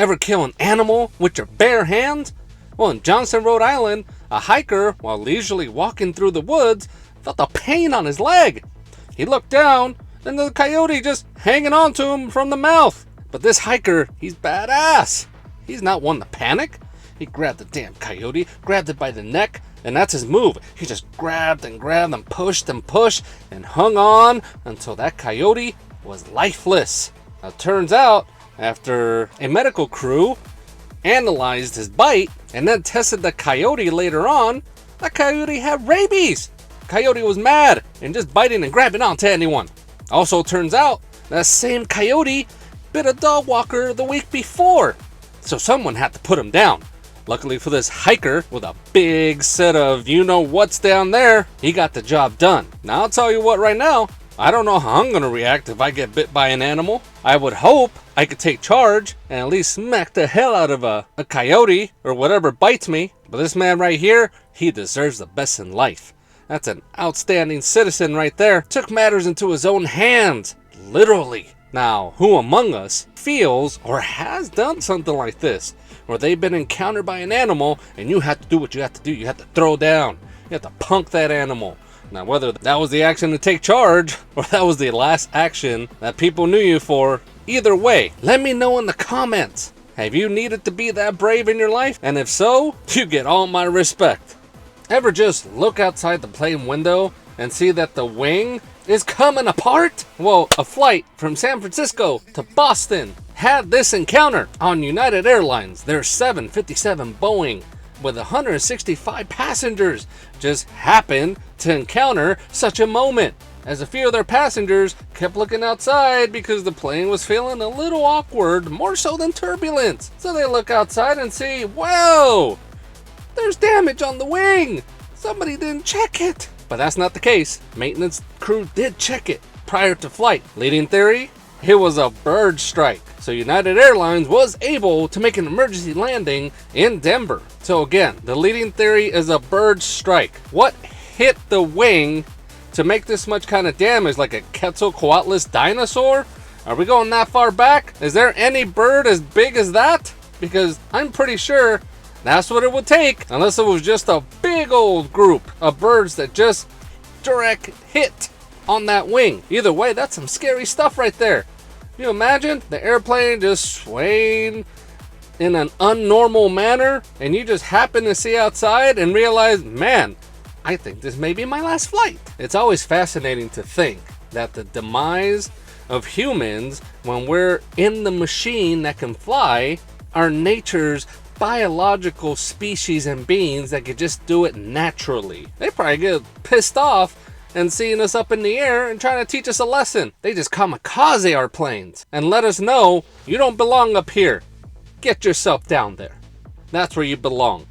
Ever kill an animal with your bare hands? Well, in Johnson, Rhode Island, a hiker, while leisurely walking through the woods, felt a pain on his leg. He looked down, and the coyote just hanging on to him from the mouth. But this hiker, he's badass. He's not one to panic. He grabbed the damn coyote, grabbed it by the neck, and that's his move. He just grabbed and pushed and pushed and hung on until that coyote was lifeless. Now, it turns out, after a medical crew analyzed his bite and then tested the coyote later on, that coyote had rabies. Coyote was mad and just biting and grabbing onto anyone. Also turns out that same coyote bit a dog walker the week before, so someone had to put him down. Luckily for this hiker with a big set of you-know-what's down there, he got the job done. Now I'll tell you what right now, I don't know how I'm going to react if I get bit by an animal. I would hope I could take charge and at least smack the hell out of a coyote or whatever bites me. But this man right here, he deserves the best in life. That's an outstanding citizen right there. Took matters into his own hands, literally. Now, who among us feels or has done something like this, where they've been encountered by an animal and you have to do what you have to do? You have to throw down. You have to punk that animal. Now, whether that was the action to take charge or that was the last action that people knew you for, either way, let me know in the comments. Have you needed to be that brave in your life? And if so, you get all my respect. Ever just look outside the plane window and see that the wing is coming apart? Well, a flight from San Francisco to Boston had this encounter on United Airlines. Their 757 Boeing with 165 passengers just happened to encounter such a moment, as a few of their passengers kept looking outside because the plane was feeling a little awkward, more so than turbulence. So they look outside and see, whoa, there's damage on the wing. Somebody didn't check it. But that's not the case. Maintenance crew did check it prior to flight. Leading theory, it was a bird strike. So United Airlines was able to make an emergency landing in Denver. So again, the leading theory is a bird strike. What hit the wing to make this much kind of damage, like a Quetzalcoatlus dinosaur? Are we going that far back? Is there any bird as big as that? Because I'm pretty sure that's what it would take, unless it was just a big old group of birds that just direct hit on that wing. Either way, that's some scary stuff right there. You imagine the airplane just swaying in an unnormal manner, and you just happen to see outside and realize, man, I think this may be my last flight. It's always fascinating to think that the demise of humans, when we're in the machine that can fly, are nature's biological species and beings that could just do it naturally. They probably get pissed off and seeing us up in the air and trying to teach us a lesson. They just kamikaze our planes and let us know, you don't belong up here. Get yourself down there. That's where you belong.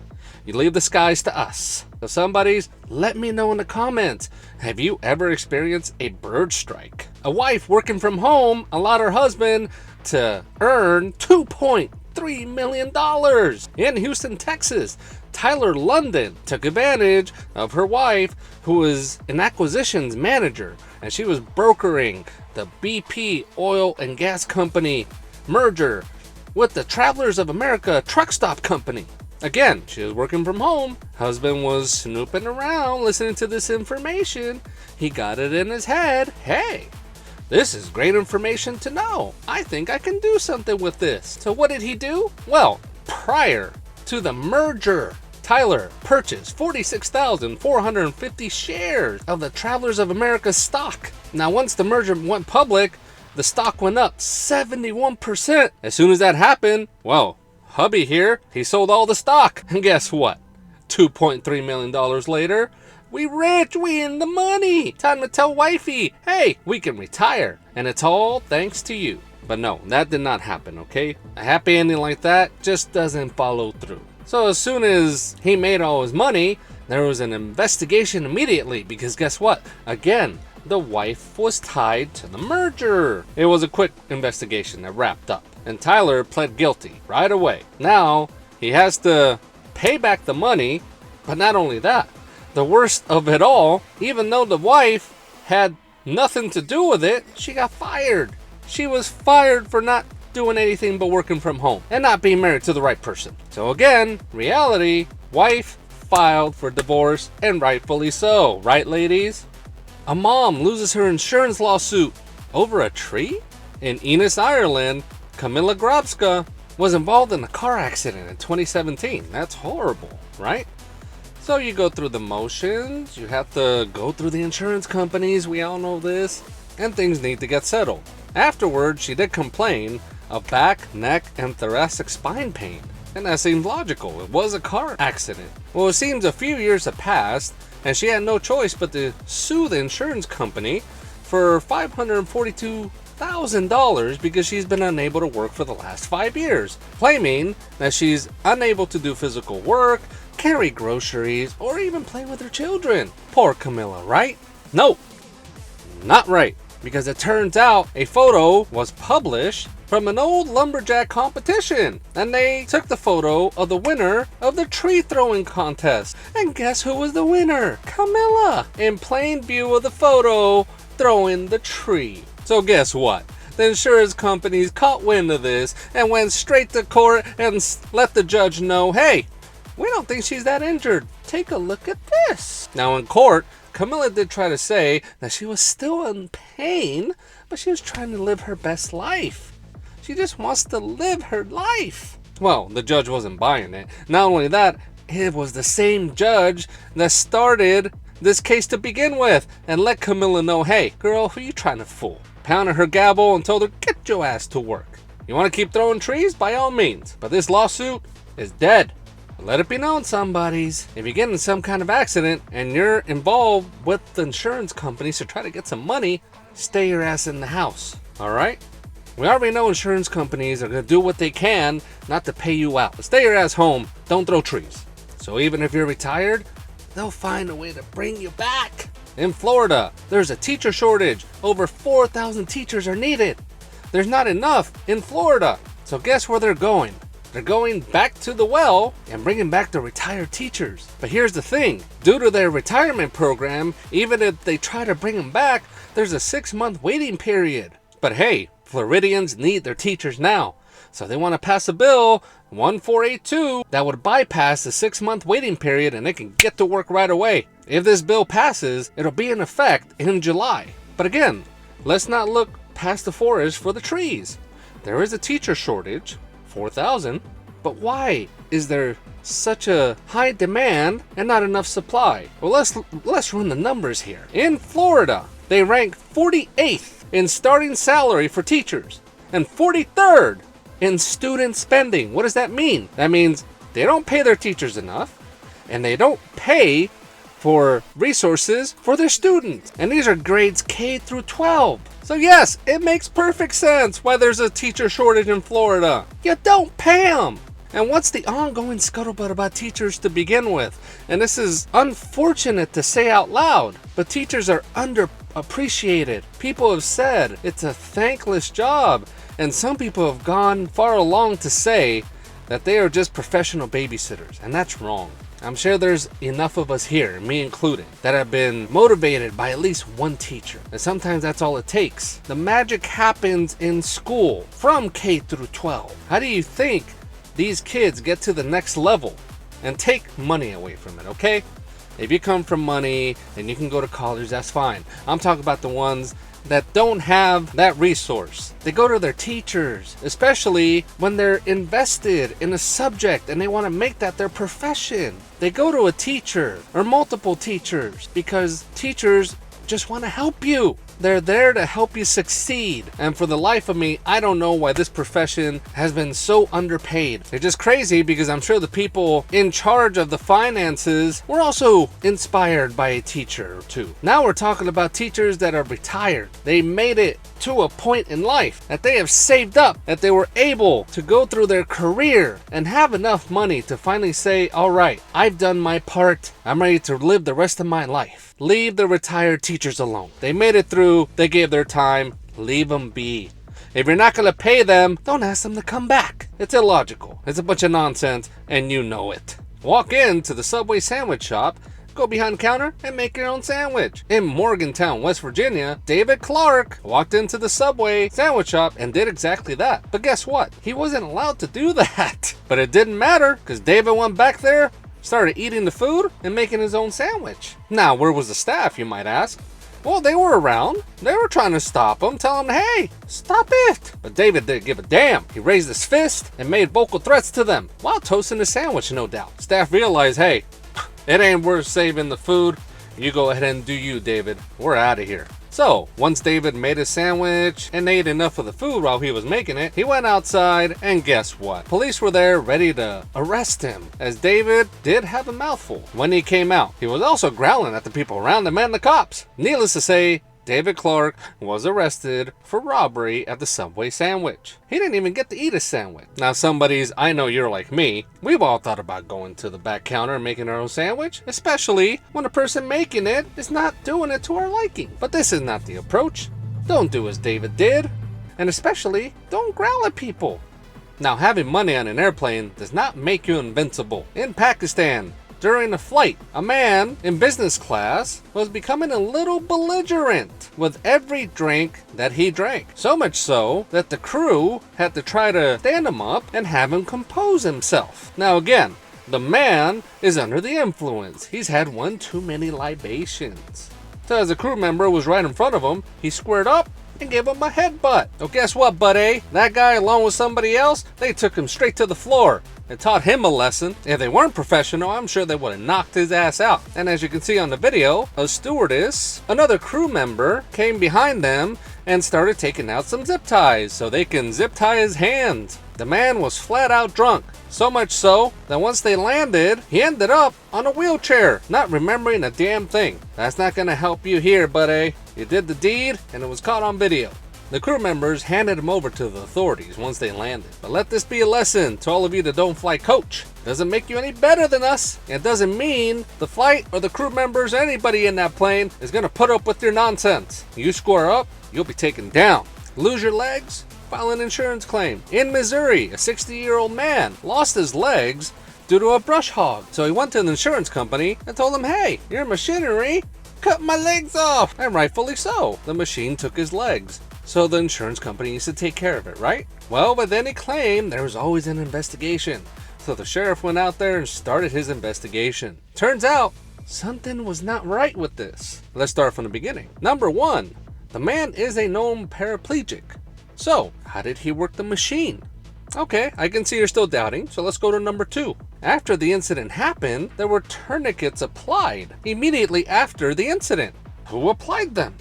You leave the skies to us. So somebody's, let me know in the comments. Have you ever experienced a bird strike? A wife working from home allowed her husband to earn $2.3 million in Houston, Texas. Tyler London took advantage of her wife, who was an acquisitions manager, and she was brokering the BP oil and gas company merger with the Travelers of America truck stop company. Again, she was working from home. Husband was snooping around, listening to this information. He got it in his head. Hey, this is great information to know. I think I can do something with this. So what did he do? Well, prior to the merger, Tyler purchased 46,450 shares of the Travelers of America stock. Now, once the merger went public, the stock went up 71%. As soon as that happened, well, hubby here, he sold all the stock. And guess what? $2.3 million later, we rich, we in the money. Time to tell wifey, hey, we can retire. And it's all thanks to you. But no, that did not happen, okay? A happy ending like that just doesn't follow through. So as soon as he made all his money, there was an investigation immediately, because guess what? Again, the wife was tied to the merger. It was a quick investigation that wrapped up, and Tyler pled guilty right away. Now he has to pay back the money, but not only that, the worst of it all, even though the wife had nothing to do with it, she got fired. She was fired for not doing anything but working from home and not being married to the right person. So again, reality, wife filed for divorce, and rightfully so, right ladies? A mom loses her insurance lawsuit over a tree? In Ennis, Ireland, Camilla Grabska was involved in a car accident in 2017. That's horrible, right? So you go through the motions, you have to go through the insurance companies, we all know this, and things need to get settled. Afterwards, she did complain of back, neck, and thoracic spine pain. And that seems logical. It was a car accident. Well, it seems a few years have passed, and she had no choice but to sue the insurance company for $542,000 because she's been unable to work for the last 5 years, claiming that she's unable to do physical work, carry groceries, or even play with her children. Poor Camilla, right? No, not right. Because it turns out a photo was published from an old lumberjack competition, and they took the photo of the winner of the tree throwing contest. And guess who was the winner? Camilla, in plain view of the photo, throwing the tree. So guess what? The insurance companies caught wind of this and went straight to court and let the judge know, hey, we don't think she's that injured. Take a look at this. Now in court, Camilla did try to say that she was still in pain, but she was trying to live her best life. She just wants to live her life. Well, the judge wasn't buying it. Not only that, it was the same judge that started this case to begin with and let Camilla know, hey, girl, who you trying to fool? Pounded her gavel and told her, get your ass to work. You want to keep throwing trees? By all means. But this lawsuit is dead. Let it be known, somebodies, if you get in some kind of accident and you're involved with the insurance companies to try to get some money, stay your ass in the house, all right? We already know insurance companies are going to do what they can not to pay you out. But stay your ass home, don't throw trees. So even if you're retired, they'll find a way to bring you back. In Florida, there's a teacher shortage. Over 4,000 teachers are needed. There's not enough in Florida. So guess where they're going? They're going back to the well and bringing back the retired teachers. But here's the thing. Due to their retirement program, even if they try to bring them back, there's a 6-month waiting period. But hey, Floridians need their teachers now. So they want to pass a bill, 1482, that would bypass the 6-month waiting period and they can get to work right away. If this bill passes, it'll be in effect in July. But again, let's not look past the forest for the trees. There is a teacher shortage. 4,000, but why is there such a high demand and not enough supply? Well, let's run the numbers here. In Florida, they rank 48th in starting salary for teachers and 43rd in student spending. What does that mean? That means they don't pay their teachers enough and they don't pay for resources for their students. And these are grades K through 12. So yes, it makes perfect sense why there's a teacher shortage in Florida. You don't pay them. And what's the ongoing scuttlebutt about teachers to begin with? And this is unfortunate to say out loud, but teachers are underappreciated. People have said it's a thankless job. And some people have gone far along to say that they are just professional babysitters. And that's wrong. I'm sure there's enough of us here, me included, that have been motivated by at least one teacher. And sometimes that's all it takes. The magic happens in school from K through 12. How do you think these kids get to the next level? And take money away from it, okay? If you come from money and you can go to college, that's fine. I'm talking about the ones that don't have that resource. They go to their teachers, especially when they're invested in a subject and they want to make that their profession. They go to a teacher or multiple teachers because teachers just want to help you. They're there to help you succeed. And for the life of me, I don't know why this profession has been so underpaid. It's just crazy because I'm sure the people in charge of the finances were also inspired by a teacher or two. Now we're talking about teachers that are retired. They made it to a point in life that they have saved up, that they were able to go through their career and have enough money to finally say, all right, I've done my part. I'm ready to live the rest of my life. Leave the retired teachers alone. They made it through. They gave their time. Leave them be. If you're not going to pay them, don't ask them to come back. It's illogical. It's a bunch of nonsense, and you know it. Walk into the Subway sandwich shop go behind the counter and make your own sandwich. In Morgantown, West Virginia, David Clark walked into the Subway sandwich shop and did exactly that. But guess what? He wasn't allowed to do that. But it didn't matter, because David went back there, started eating the food, and making his own sandwich. Now, where was the staff, you might ask? Well, they were around. They were trying to stop him, tell him, hey, stop it. But David didn't give a damn. He raised his fist and made vocal threats to them while toasting the sandwich, no doubt. Staff realized, hey, it ain't worth saving the food. You go ahead and do you, David. We're out of here. So, once David made his sandwich and ate enough of the food while he was making it, he went outside, and guess what? Police were there ready to arrest him, as David did have a mouthful. When he came out, he was also growling at the people around him and the cops. Needless to say, David Clark was arrested for robbery at the Subway sandwich. He didn't even get to eat a sandwich. Now, I know you're like me, we've all thought about going to the back counter and making our own sandwich, especially when the person making it is not doing it to our liking. But this is not the approach. Don't do as David did, and especially don't growl at people. Now, having money on an airplane does not make you invincible. In Pakistan, during a flight, a man in business class was becoming a little belligerent with every drink that he drank. So much so that the crew had to try to stand him up and have him compose himself. Now again, the man is under the influence. He's had one too many libations. So as a crew member was right in front of him, he squared up and gave him a headbutt. Well, guess what, buddy? That guy, along with somebody else, they took him straight to the floor and taught him a lesson. If they weren't professional, I'm sure they would have knocked his ass out. And as you can see on the video, a stewardess, another crew member, came behind them and started taking out some zip ties so they can zip tie his hands. The man was flat out drunk. So much so that once they landed, he ended up on a wheelchair, not remembering a damn thing. That's not gonna help you here, buddy. You did the deed and it was caught on video. The crew members handed him over to the authorities once they landed. But let this be a lesson to all of you that don't fly coach. Doesn't make you any better than us. It doesn't mean the flight or the crew members or anybody in that plane is gonna put up with your nonsense. You square up, you'll be taken down. Lose your legs? File an insurance claim. In Missouri, a 60-year-old man lost his legs due to a brush hog. So he went to an insurance company and told them, hey, your machinery cut my legs off. And rightfully so. The machine took his legs. So the insurance company needs to take care of it, right? Well, but then he claimed there was always an investigation. So the sheriff went out there and started his investigation. Turns out, something was not right with this. Let's start from the beginning. Number one, the man is a known paraplegic. So, how did he work the machine? Okay, I can see you're still doubting, so let's go to number two. After the incident happened, there were tourniquets applied immediately after the incident. Who applied them?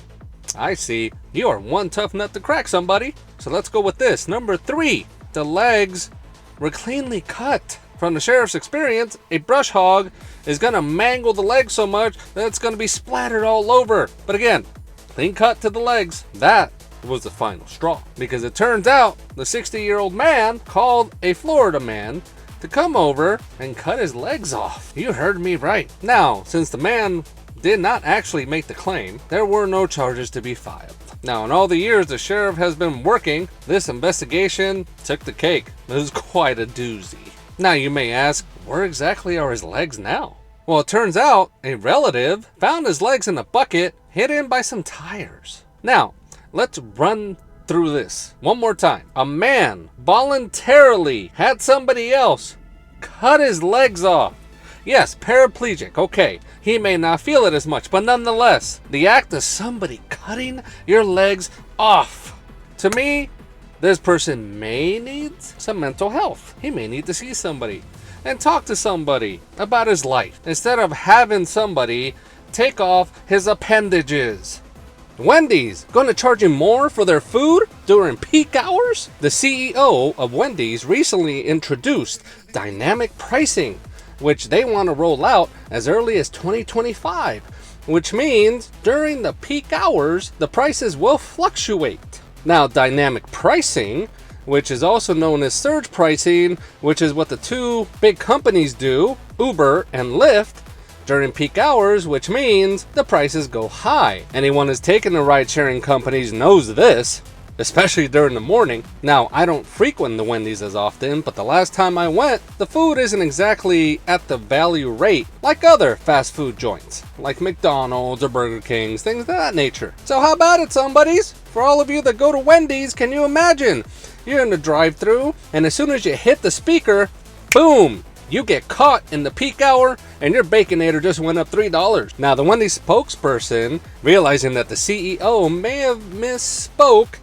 I see. You are one tough nut to crack, somebody. So let's go with this. Number three, the legs were cleanly cut. From the sheriff's experience, a brush hog is gonna mangle the leg so much that it's gonna be splattered all over. But again, clean cut to the legs. That was the final straw, because it turns out the 60-year-old man called a Florida man to come over and cut his legs off. You heard me right. Now, since the man did not actually make the claim, there were no charges to be filed. Now, in all the years the sheriff has been working, this investigation took the cake. It was quite a doozy. Now you may ask, where exactly are his legs now? Well, it turns out a relative found his legs in a bucket hidden by some tires. Now, let's run through this one more time. A man voluntarily had somebody else cut his legs off. Yes, paraplegic, okay. He may not feel it as much, but nonetheless, the act of somebody cutting your legs off. To me, this person may need some mental health. He may need to see somebody and talk to somebody about his life instead of having somebody take off his appendages. Wendy's going to charge him more for their food during peak hours? The CEO of Wendy's recently introduced dynamic pricing, which they want to roll out as early as 2025, which means during the peak hours, the prices will fluctuate. Now, dynamic pricing, which is also known as surge pricing, which is what the two big companies do, Uber and Lyft, during peak hours, which means the prices go high. Anyone who's taken the ride-sharing companies knows this. especially during the morning. Now, I don't frequent the Wendy's as often, but the last time I went, the food isn't exactly at the value rate like other fast food joints, like McDonald's or Burger King's, things of that nature. So how about it, somebodies? For all of you that go to Wendy's, can you imagine? You're in the drive-thru, and as soon as you hit the speaker, boom! You get caught in the peak hour and your Baconator just went up $3. Now, the Wendy's spokesperson, realizing that the CEO may have misspoke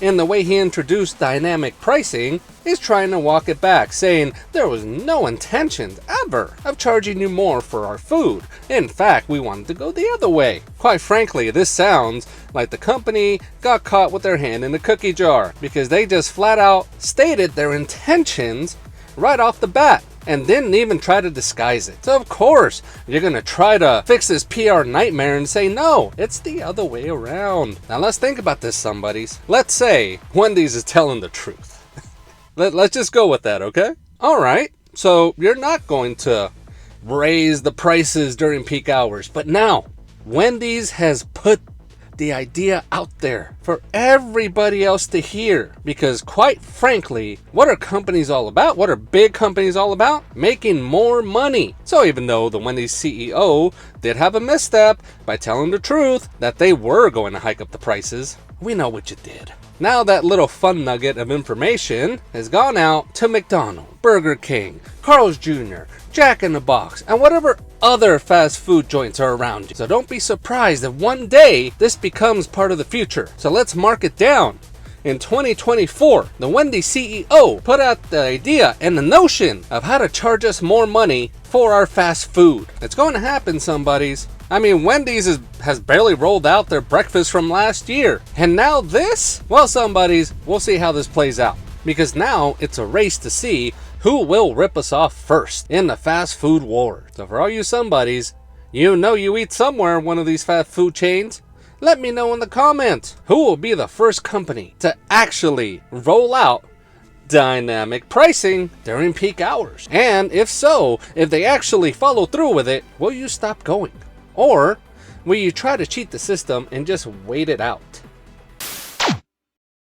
in the way he introduced dynamic pricing, is trying to walk it back, saying there was no intention ever of charging you more for our food. In fact, we wanted to go the other way. Quite frankly, this sounds like the company got caught with their hand in the cookie jar, because they just flat out stated their intentions right off the bat and didn't even try to disguise it. So of course, you're gonna try to fix this PR nightmare and say, no, it's the other way around. Now let's think about this, somebodies. Let's say Wendy's is telling the truth. Let's just go with that, okay? All right, so you're not going to raise the prices during peak hours, but now Wendy's has put the idea out there for everybody else to hear, because quite frankly, what are companies all about? What are big companies all about? Making more money. So even though the Wendy's CEO did have a misstep by telling the truth that they were going to hike up the prices, we know what you did. Now that little fun nugget of information has gone out to McDonald's, Burger King, Carl's Jr., Jack in the Box, and whatever other fast food joints are around you. So don't be surprised if one day this becomes part of the future. So let's mark it down. In 2024, the Wendy's CEO put out the idea and the notion of how to charge us more money for our fast food. It's going to happen, somebodies. I mean, Wendy's has barely rolled out their breakfast from last year. And now this? Well, somebodies, we'll see how this plays out. Because now it's a race to see who will rip us off first in the fast food war. So for all you somebodies, you know you eat somewhere in one of these fast food chains. Let me know in the comments who will be the first company to actually roll out dynamic pricing during peak hours. And if so, if they actually follow through with it, will you stop going? Or will you try to cheat the system and just wait it out?